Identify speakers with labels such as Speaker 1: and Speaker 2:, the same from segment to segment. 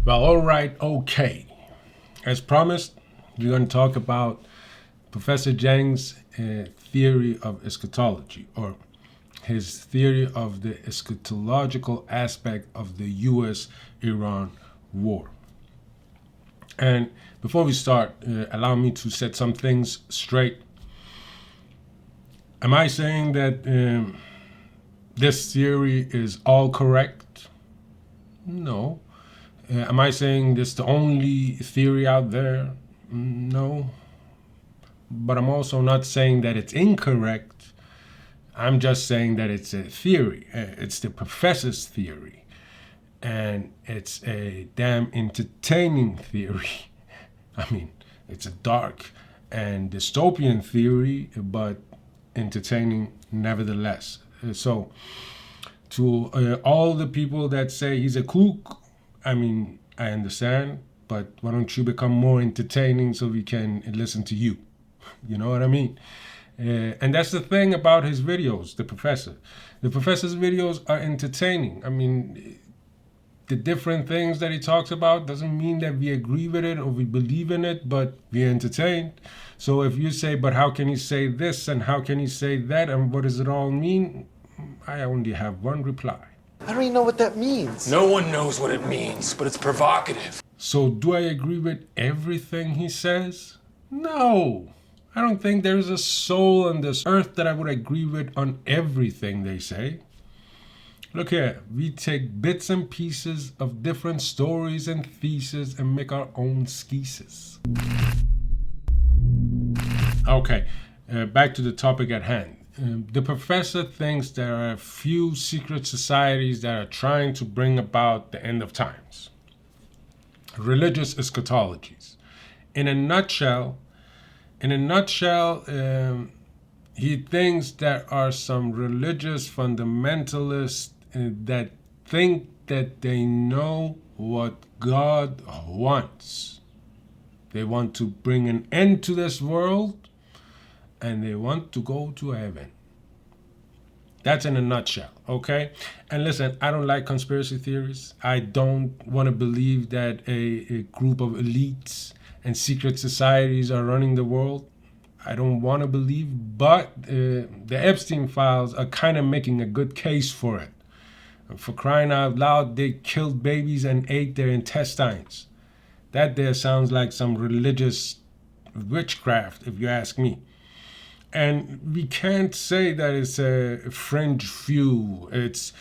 Speaker 1: Well, all right, okay. As promised, we're going to talk about Professor Jiang's theory of eschatology, or his theory of the eschatological aspect of the U.S.-Iran war. And before we start, allow me to set some things straight. Am I saying that this theory is all correct? No. Am I saying this is the only theory out there? No. But I'm also not saying that it's incorrect. I'm just saying that it's a theory. It's the professor's theory. And it's a damn entertaining theory. I mean, it's a dark and dystopian theory, but entertaining nevertheless. So, to all the people that say he's a kook, I mean, I understand, but why don't you become more entertaining so we can listen to you? You know what I mean? And that's the thing about his videos, the professor. The professor's videos are entertaining. I mean, the different things that he talks about doesn't mean that we agree with it or we believe in it, but we're entertained. So if you say, but how can he say this and how can he say that and what does it all mean? I only have one reply.
Speaker 2: I don't even know what that means.
Speaker 3: No one knows what it means, but it's provocative.
Speaker 1: So do I agree with everything he says? No. I don't think there's a soul on this earth that I would agree with on everything they say. Look here, we take bits and pieces of different stories and theses and make our own skeeses. Okay, back to the topic at hand. The professor thinks there are a few secret societies that are trying to bring about the end of times. Religious eschatologies. In a nutshell, he thinks there are some religious fundamentalists that think that they know what God wants. They want to bring an end to this world and they want to go to heaven. That's in a nutshell, okay? And listen, I don't like conspiracy theories. I don't want to believe that a group of elites and secret societies are running the world. I don't want to believe, but the Epstein files are kind of making a good case for it. For crying out loud, they killed babies and ate their intestines. That there sounds like some religious witchcraft, if you ask me. And we can't say that it's a fringe few. It's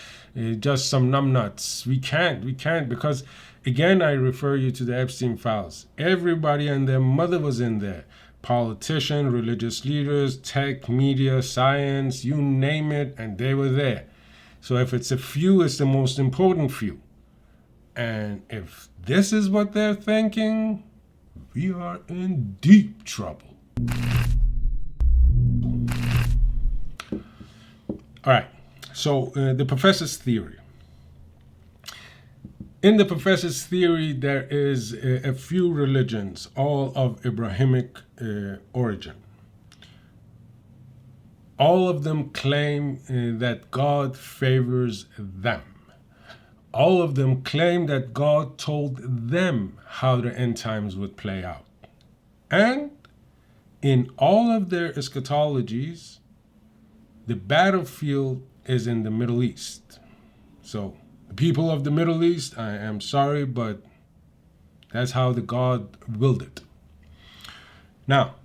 Speaker 1: just some numbnuts. We can't because, again, I refer you to the Epstein files. Everybody and their mother was in there. Politicians, religious leaders, tech, media, science, you name it, and they were there. So if it's a few, it's the most important few. And if this is what they're thinking, we are in deep trouble. All right, so the professor's theory. In the professor's theory, there is a few religions, all of Abrahamic origin. All of them claim that God favors them. All of them claim that God told them how the end times would play out. And in all of their eschatologies, the battlefield is in the Middle East. So the people of the Middle East, I am sorry, but that's how the God willed it. Now,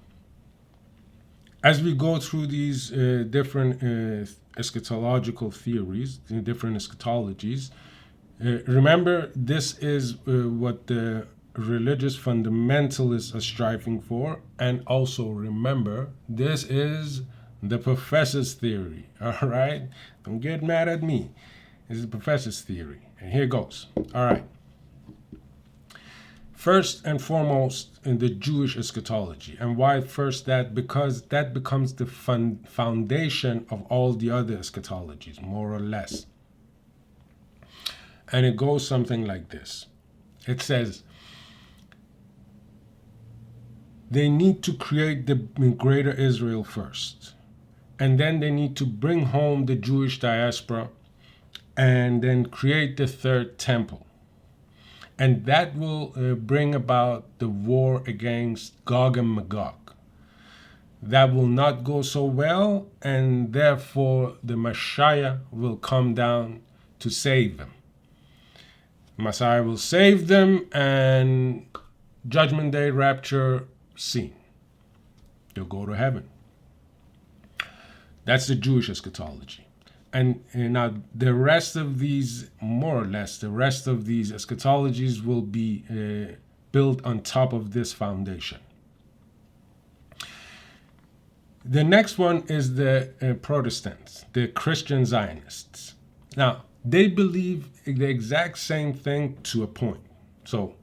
Speaker 1: as we go through these different eschatological theories, different eschatologies, remember this is what the religious fundamentalists are striving for, and also remember this is the professor's theory. All right, don't get mad at me. This is the professor's theory, and here goes. All right. First and foremost, in the Jewish eschatology. And why first that? Because that becomes the foundation of all the other eschatologies, more or less. And it goes something like this. It says, they need to create the greater Israel first. And then they need to bring home the Jewish diaspora and then create the third temple. And that will bring about the war against Gog and Magog. That will not go so well, and therefore the Messiah will come down to save them. Messiah will save them, and Judgment Day rapture scene. They'll go to heaven. That's the Jewish eschatology. And now the rest of these, more or less, the rest of these eschatologies will be built on top of this foundation. The next one is the Protestants, the Christian Zionists. Now, they believe the exact same thing to a point. So,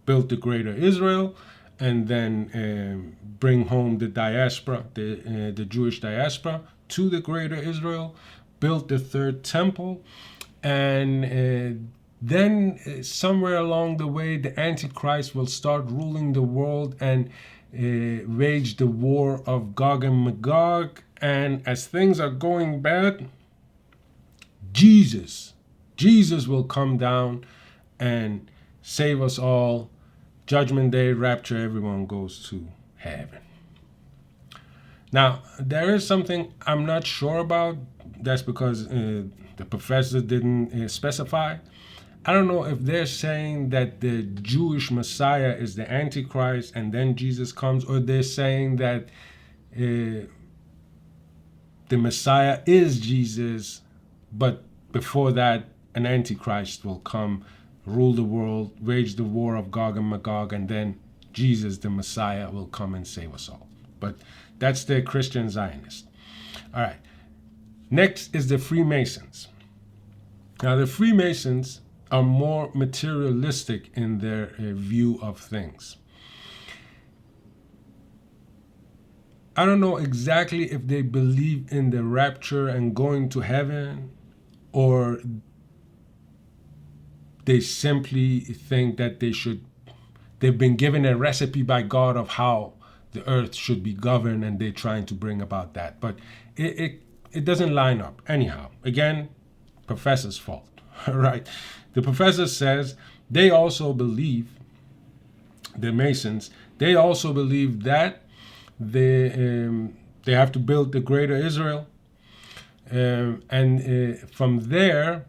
Speaker 1: build the greater Israel, and then bring home the diaspora, the Jewish diaspora, to the greater Israel, built the third temple, and then somewhere along the way, the Antichrist will start ruling the world and wage the war of Gog and Magog. And as things are going bad, Jesus will come down and save us all. Judgment Day, rapture, everyone goes to heaven. Now, there is something I'm not sure about. That's because the professor didn't specify. I don't know if they're saying that the Jewish Messiah is the Antichrist and then Jesus comes, or they're saying that the Messiah is Jesus, but before that, an Antichrist will come, rule the world, wage the war of Gog and Magog, and then Jesus, the Messiah, will come and save us all. But that's the Christian Zionist. All right. Next is the Freemasons. Now, the Freemasons are more materialistic in their view of things. I don't know exactly if they believe in the rapture and going to heaven, or they simply think that they've been given a recipe by God of how the earth should be governed, and they're trying to bring about that. But it doesn't line up. Anyhow, again, professor's fault. All right. The professor says they also believe, the Masons, they also believe that they have to build the greater Israel. And from there,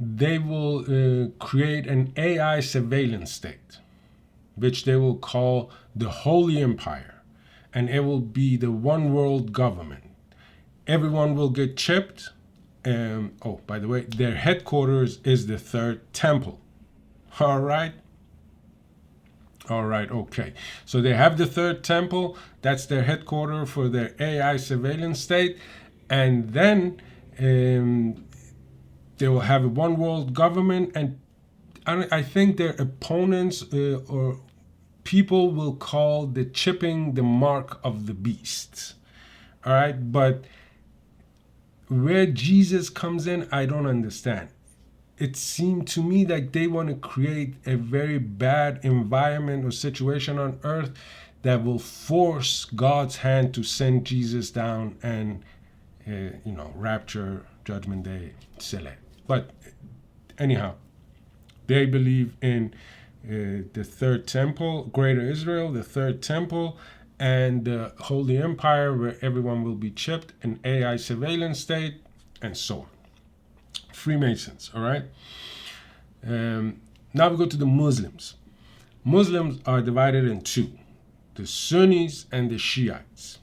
Speaker 1: they will create an AI surveillance state, which they will call the Holy Empire. And it will be the one world government. Everyone will get chipped. By the way, their headquarters is the third temple. All right, okay. So they have the third temple. That's their headquarters for their AI surveillance state. And then they will have a one world government. And I think their opponents or people will call the chipping the mark of the beast. All right, but where Jesus comes in, I don't understand. It seemed to me like they want to create a very bad environment or situation on earth that will force God's hand to send Jesus down and, rapture, Judgment Day, Sele. But anyhow, they believe in the third temple, Greater Israel, the third temple, and the Holy Empire, where everyone will be chipped, an AI surveillance state, and so on. Freemasons, all right? Now we go to the Muslims. Muslims are divided in two, the Sunnis and the Shiites.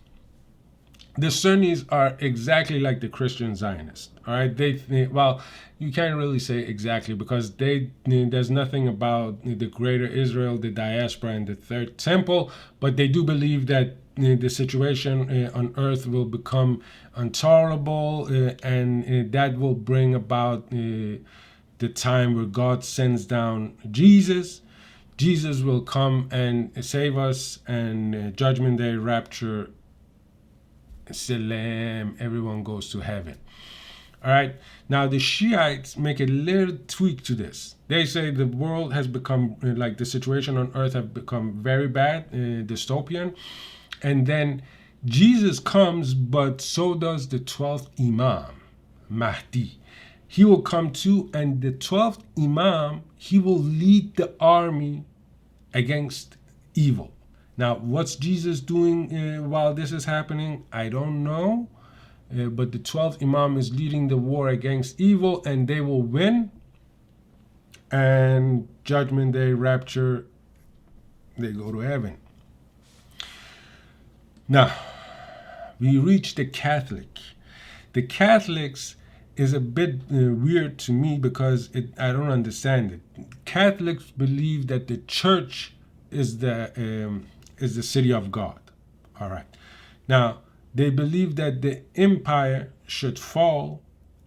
Speaker 1: The Sunnis are exactly like the Christian Zionists, all right? Well, you can't really say exactly, because there's nothing about the greater Israel, the diaspora, and the third temple, but they do believe that the situation on earth will become intolerable, and that will bring about the time where God sends down Jesus. Jesus will come and save us, and Judgment Day, rapture, Salam, everyone goes to heaven. All right. Now the Shiites make a little tweak to this. They say the world has become, like the situation on earth have become very bad, dystopian. And then Jesus comes, but so does the 12th Imam, Mahdi. he will come too, and the 12th Imam, he will lead the army against evil. Now, what's Jesus doing while this is happening? I don't know. But the 12th Imam is leading the war against evil, and they will win. And Judgment Day, rapture, they go to heaven. Now, we reach the Catholic. The Catholics is a bit weird to me because I don't understand it. Catholics believe that the church is the city of God. All right. Now, they believe that the empire should fall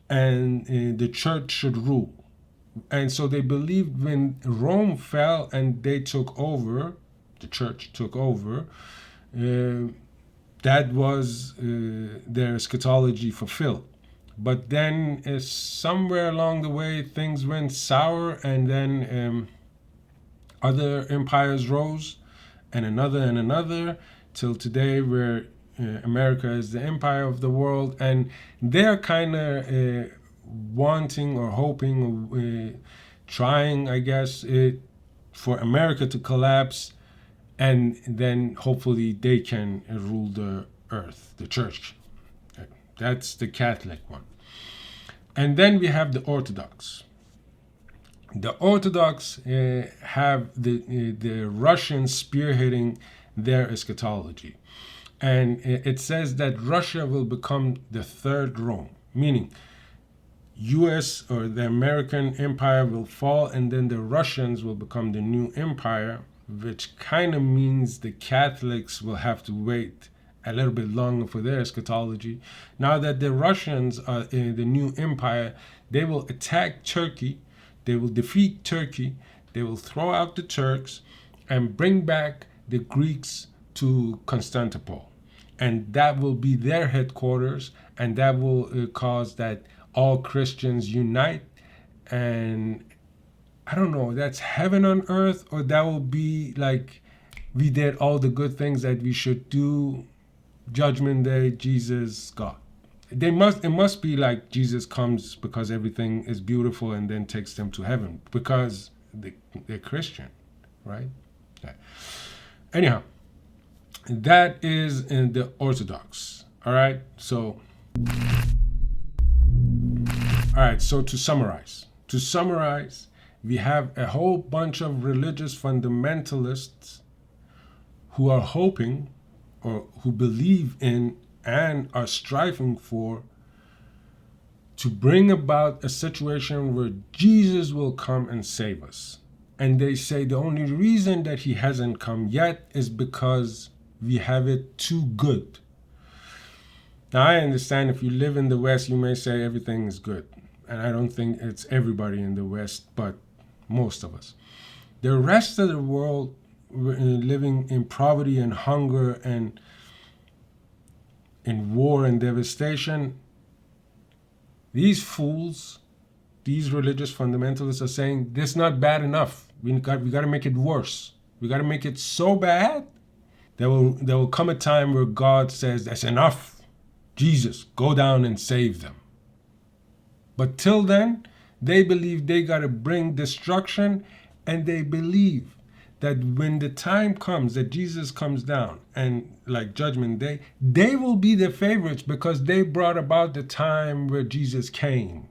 Speaker 1: and the church should rule. And so they believed when Rome fell and they took over, the church took over, that was their eschatology fulfilled. But then somewhere along the way, things went sour, and then other empires rose, and another, till today where America is the empire of the world, and they're kind of wanting or hoping or trying, I guess, for America to collapse, and then hopefully they can rule the earth, the church. That's the Catholic one. And then we have the Orthodox. The Orthodox have the Russians spearheading their eschatology. And it says that Russia will become the third Rome, meaning US or the American empire will fall, and then the Russians will become the new empire, which kind of means the Catholics will have to wait a little bit longer for their eschatology. Now that the Russians are in the new empire, they will attack Turkey, they will defeat Turkey, they will throw out the Turks and bring back the Greeks to Constantinople. And that will be their headquarters, and that will cause that all Christians unite. And I don't know, that's heaven on earth, or that will be like we did all the good things that we should do. Judgment Day, Jesus, God. It must be like Jesus comes because everything is beautiful and then takes them to heaven because they're Christian, right? Yeah. Anyhow, that is in the Orthodox. All right. So to summarize, we have a whole bunch of religious fundamentalists who are hoping or who believe in and are striving for to bring about a situation where Jesus will come and save us. And they say the only reason that he hasn't come yet is because we have it too good. Now, I understand if you live in the West, you may say everything is good. And I don't think it's everybody in the West, but most of us. The rest of the world living in poverty and hunger and in war and devastation, these fools, these religious fundamentalists are saying this is not bad enough. We got to make it worse. We got to make it so bad there will come a time where God says that's enough. Jesus, go down and save them. But till then, they believe they got to bring destruction, and they believe that when the time comes that Jesus comes down and like Judgment Day, they will be the favorites because they brought about the time where Jesus came.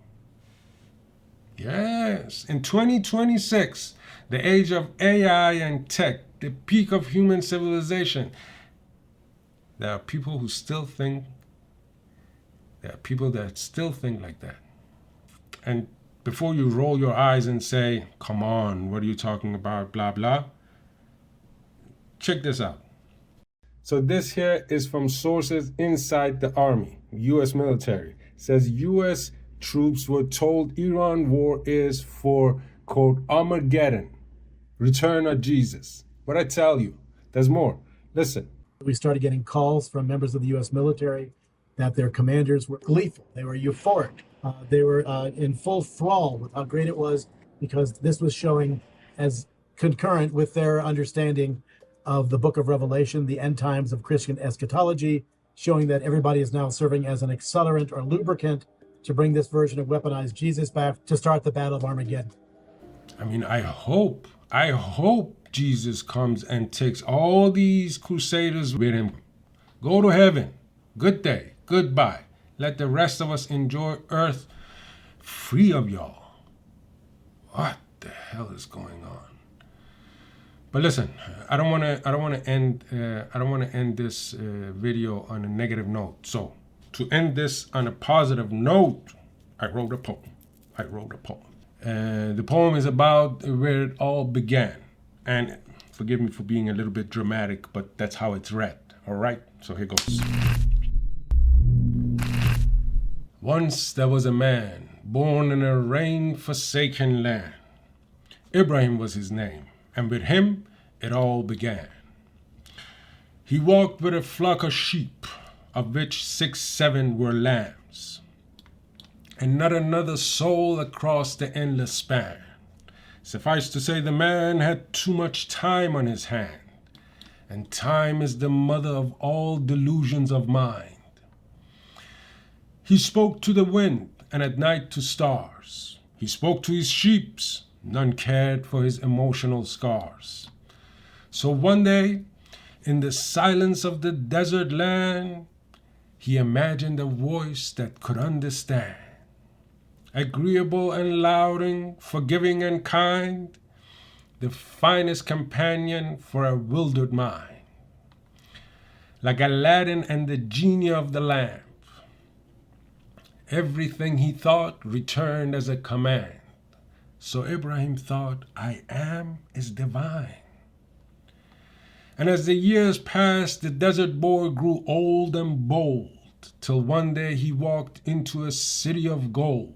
Speaker 1: Yes, in 2026, the age of AI and tech, the peak of human civilization, there are people that still think like that. And before you roll your eyes and say, come on, what are you talking about, blah, blah, check this out. So this here is from sources inside the army, U.S. military. It says U.S. troops were told Iran war is for, quote, Armageddon, return of Jesus. What I tell you, there's more. Listen.
Speaker 4: We started getting calls from members of the U.S. military that their commanders were gleeful. They were euphoric. They were in full thrall with how great it was, because this was showing as concurrent with their understanding of the book of Revelation, the end times of Christian eschatology, showing that everybody is now serving as an accelerant or lubricant to bring this version of weaponized Jesus back to start the Battle of Armageddon.
Speaker 1: I mean, I hope Jesus comes and takes all these crusaders with him. Go to heaven. Good day. Goodbye. Let the rest of us enjoy earth free of y'all. What the hell is going on? But listen, I don't want to end this video on a negative note. So to end this on a positive note, I wrote a poem. The poem is about where it all began. And forgive me for being a little bit dramatic, but that's how it's read. All right, so here goes. Once there was a man born in a rain-forsaken land. Ibrahim was his name, and with him it all began. He walked with a flock of sheep, of which 6, 7 were lambs, and not another soul across the endless span. Suffice to say, the man had too much time on his hand, and time is the mother of all delusions of mind. He spoke to the wind, and at night to stars. He spoke to his sheeps, none cared for his emotional scars. So one day, in the silence of the desert land, he imagined a voice that could understand. Agreeable and lauding, forgiving and kind, the finest companion for a wildered mind. Like Aladdin and the genie of the lamp, everything he thought returned as a command. So Ibrahim thought, I am is divine. And as the years passed, the desert boy grew old and bold, till one day he walked into a city of gold.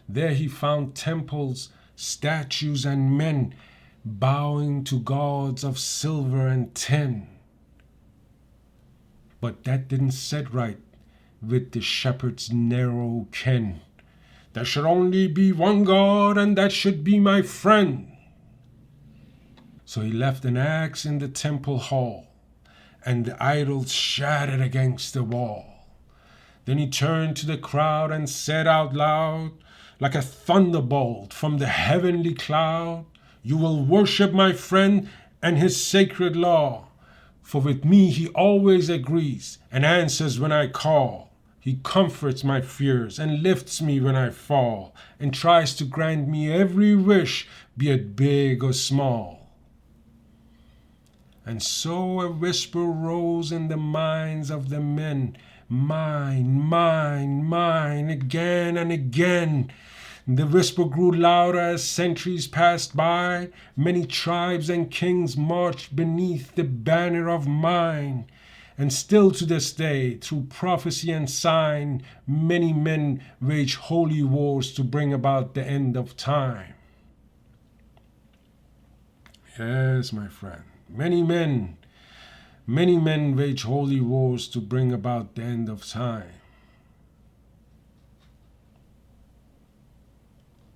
Speaker 1: There he found temples, statues, and men bowing to gods of silver and tin. But that didn't sit right with the shepherd's narrow ken. There should only be one God, and that should be my friend. So he left an axe in the temple hall, and the idols shattered against the wall. Then he turned to the crowd and said out loud, like a thunderbolt from the heavenly cloud, you will worship my friend and his sacred law. For with me he always agrees and answers when I call. He comforts my fears and lifts me when I fall, and tries to grant me every wish, be it big or small. And so a whisper rose in the minds of the men, mine, mine, mine, again and again. The whisper grew louder as centuries passed by. Many tribes and kings marched beneath the banner of mine. And still to this day, through prophecy and sign, many men wage holy wars to bring about the end of time. Yes, my friend, many men wage holy wars to bring about the end of time.